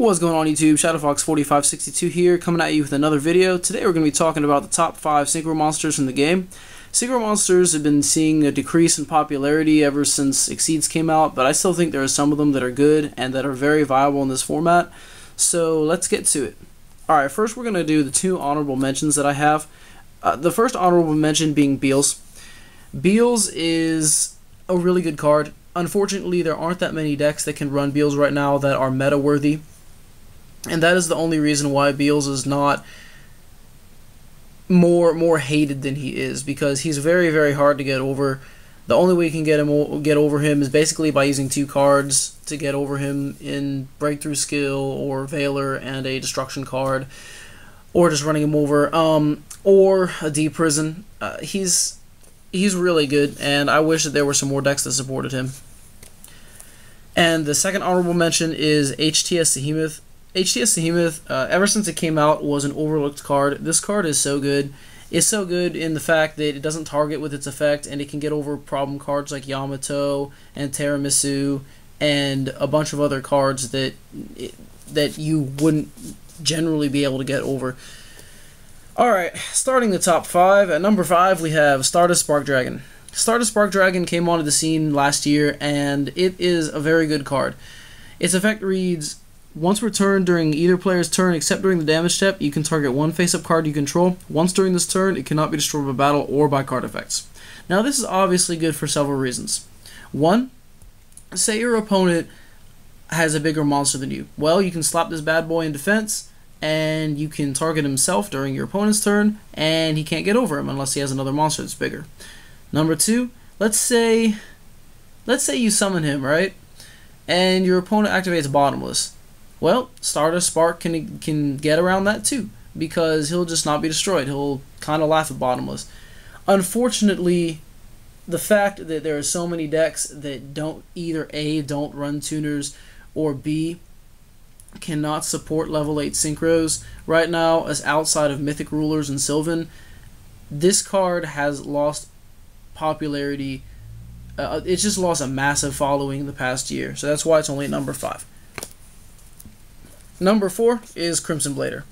What's going on YouTube? ShadowFox4562 here, coming at you with another video. Today we're going to be talking about the top 5 Synchro monsters in the game. Synchro monsters have been seeing a decrease in popularity ever since Exceeds came out, but I still think there are some of them that are good and that are very viable in this format. So let's get to it. Alright, first we're going to do the 2 honorable mentions that I have. The first honorable mention being Beals. Beals is a really good card. Unfortunately, there aren't that many decks that can run Beals right now that are meta-worthy. And that is the only reason why Beals is not more hated than he is, because he's very, very hard to get over. The only way you can get over him is basically by using 2 cards to get over him in Breakthrough Skill or Veiler and a Destruction card, or just running him over, or a Deep Prison. He's really good, and I wish that there were some more decks that supported him. And the second honorable mention is h.a.t. h.a.t, ever since it came out, was an overlooked card. This card is so good. It's so good in the fact that it doesn't target with its effect, and it can get over problem cards like Yamato and Tiramisu and a bunch of other cards that you wouldn't generally be able to get over. Alright, starting the top 5. At number 5, we have Stardust Spark Dragon. Stardust Spark Dragon came onto the scene last year, and it is a very good card. Its effect reads: once returned during either player's turn except during the damage step, you can target one face-up card you control. Once during this turn, it cannot be destroyed by battle or by card effects. Now, this is obviously good for several reasons. 1, say your opponent has a bigger monster than you. Well, you can slap this bad boy in defense, and you can target himself during your opponent's turn, and he can't get over him unless he has another monster that's bigger. Number 2, let's say you summon him, right? And your opponent activates Bottomless. Well, Stardust Spark can get around that too, because he'll just not be destroyed. He'll kind of laugh at Bottomless. Unfortunately, the fact that there are so many decks that don't either A, don't run tuners, or B, cannot support level 8 synchros right now, as outside of Mythic Rulers and Sylvan, this card has lost popularity. It's just lost a massive following in the past year, so that's why it's only at number 5. Number 4 is Crimson Blader.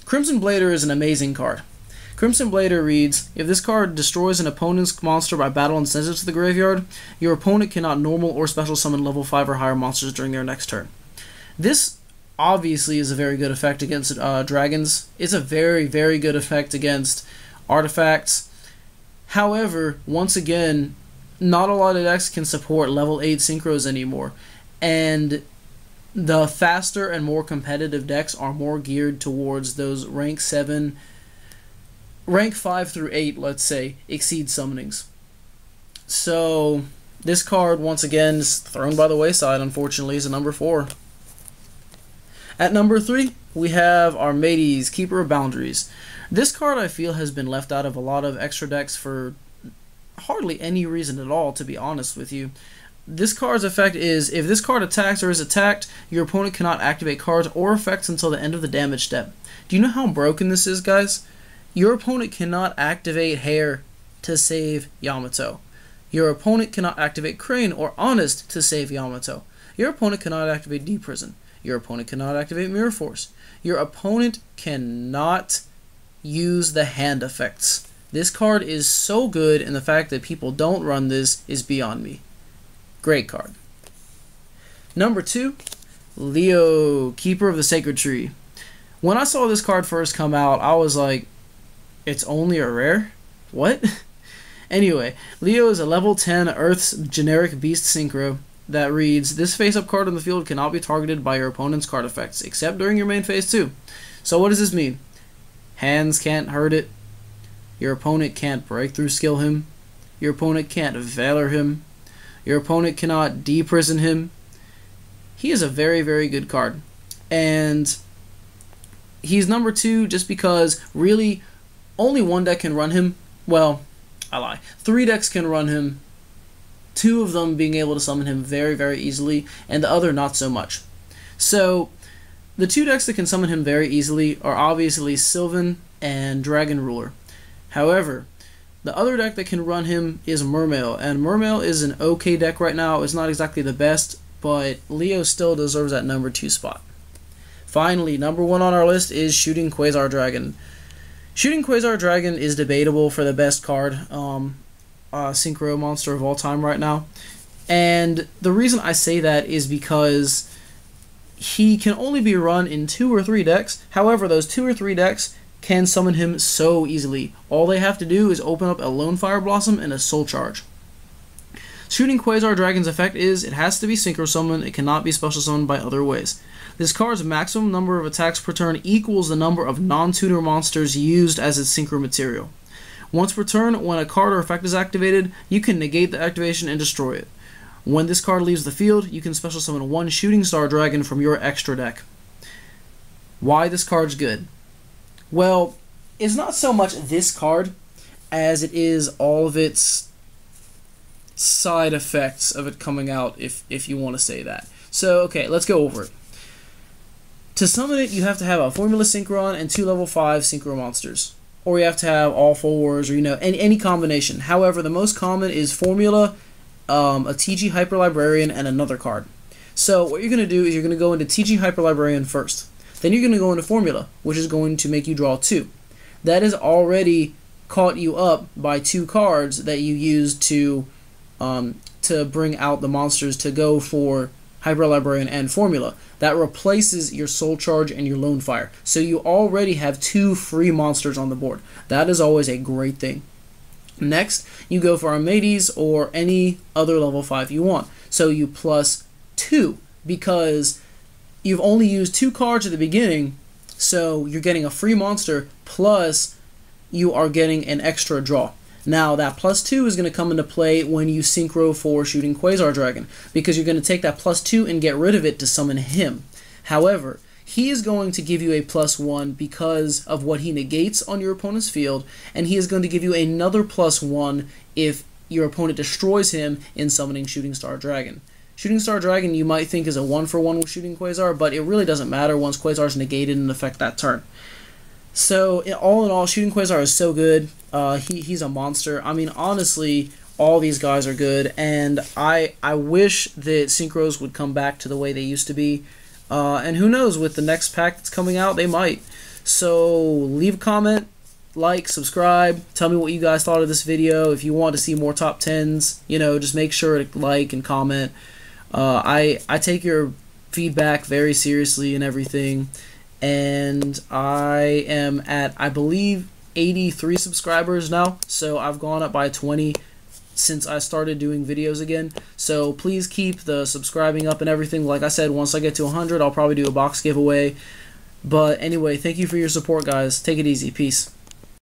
Crimson Blader is an amazing card. Crimson Blader reads: if this card destroys an opponent's monster by battle and sends it to the graveyard, your opponent cannot normal or special summon level 5 or higher monsters during their next turn. This obviously is a very good effect against dragons. It's a very, very good effect against artifacts. However, once again, not a lot of decks can support level 8 synchros anymore, and the faster and more competitive decks are more geared towards those rank 7, rank 5 through 8, let's say, Exceed summonings. So this card, once again, is thrown by the wayside, unfortunately, is a number 4. At number 3, we have our mateys, Keeper of Boundaries. This card, I feel, has been left out of a lot of extra decks for hardly any reason at all, to be honest with you. This card's effect is: if this card attacks or is attacked, your opponent cannot activate cards or effects until the end of the damage step. Do you know how broken this is, guys? Your opponent cannot activate Hair to save Yamato. Your opponent cannot activate Crane or Honest to save Yamato. Your opponent cannot activate Deep Prison. Your opponent cannot activate Mirror Force. Your opponent cannot use the hand effects. This card is so good, and the fact that people don't run this is beyond me. Great card. Number 2, Leo, Keeper of the Sacred Tree. When I saw this card first come out, I was like, it's only a rare? What? Anyway, Leo is a level 10 Earth's generic beast synchro that reads: this face-up card on the field cannot be targeted by your opponent's card effects, except during your main phase 2. So what does this mean? Hands can't hurt it. Your opponent can't Breakthrough Skill him. Your opponent can't Veiler him. Your opponent cannot Deprison him. He is a very, very good card. And he's number 2 just because really only one deck can run him. Well, I lie. 3 decks can run him. 2 of them being able to summon him very, very easily, and the other not so much. So the 2 decks that can summon him very easily are obviously Sylvan and Dragon Ruler. However, the other deck that can run him is Mermail, and Mermail is an okay deck right now. It's not exactly the best, but Leo still deserves that number 2 spot. Finally, number 1 on our list is Shooting Quasar Dragon. Shooting Quasar Dragon is debatable for the best card, Synchro monster of all time right now. And the reason I say that is because he can only be run in 2 or 3 decks. However, those 2 or 3 decks can summon him so easily. All they have to do is open up a Lone Fire Blossom and a Soul Charge. Shooting Quasar Dragon's effect is it has to be Synchro Summoned, it cannot be special summoned by other ways. This card's maximum number of attacks per turn equals the number of non-tutor monsters used as its Synchro material. Once per turn, when a card or effect is activated, you can negate the activation and destroy it. When this card leaves the field, you can special summon 1 Shooting Star Dragon from your extra deck. Why this card's good? Well, it's not so much this card as it is all of its side effects of it coming out, if you want to say that. So, okay, let's go over it. To summon it, you have to have a Formula Synchron and 2 level 5 Synchro monsters. Or you have to have all 4s, or any combination. However, the most common is Formula, a TG Hyper Librarian, and another card. So what you're going to do is you're going to go into TG Hyper Librarian first. Then you're going to go into Formula, which is going to make you draw 2. That has already caught you up by 2 cards that you used to bring out the monsters to go for Hyper Librarian and Formula. That replaces your Soul Charge and your Lone Fire. So you already have 2 free monsters on the board. That is always a great thing. Next, you go for Armades or any other level 5 you want. So you plus 2 because you've only used 2 cards at the beginning, so you're getting a free monster plus you are getting an extra draw. Now, that plus 2 is going to come into play when you Synchro for Shooting Quasar Dragon, because you're going to take that plus 2 and get rid of it to summon him. However, he is going to give you a plus 1 because of what he negates on your opponent's field, and he is going to give you another plus 1 if your opponent destroys him in summoning Shooting Star Dragon. Shooting Star Dragon you might think is a 1-for-1 with Shooting Quasar, but it really doesn't matter once Quasar is negated and affect that turn. So, all in all, Shooting Quasar is so good. He's a monster. I mean, honestly, all these guys are good, and I wish that Synchros would come back to the way they used to be. And who knows, with the next pack that's coming out, they might. So, leave a comment, like, subscribe, tell me what you guys thought of this video. If you want to see more top 10s, just make sure to like and comment. I take your feedback very seriously and everything. And I am at, I believe, 83 subscribers now, so I've gone up by 20 since I started doing videos again. So please keep the subscribing up and everything. Like I said, once I get to 100, I'll probably do a box giveaway. But anyway, thank you for your support, guys. Take it easy. Peace.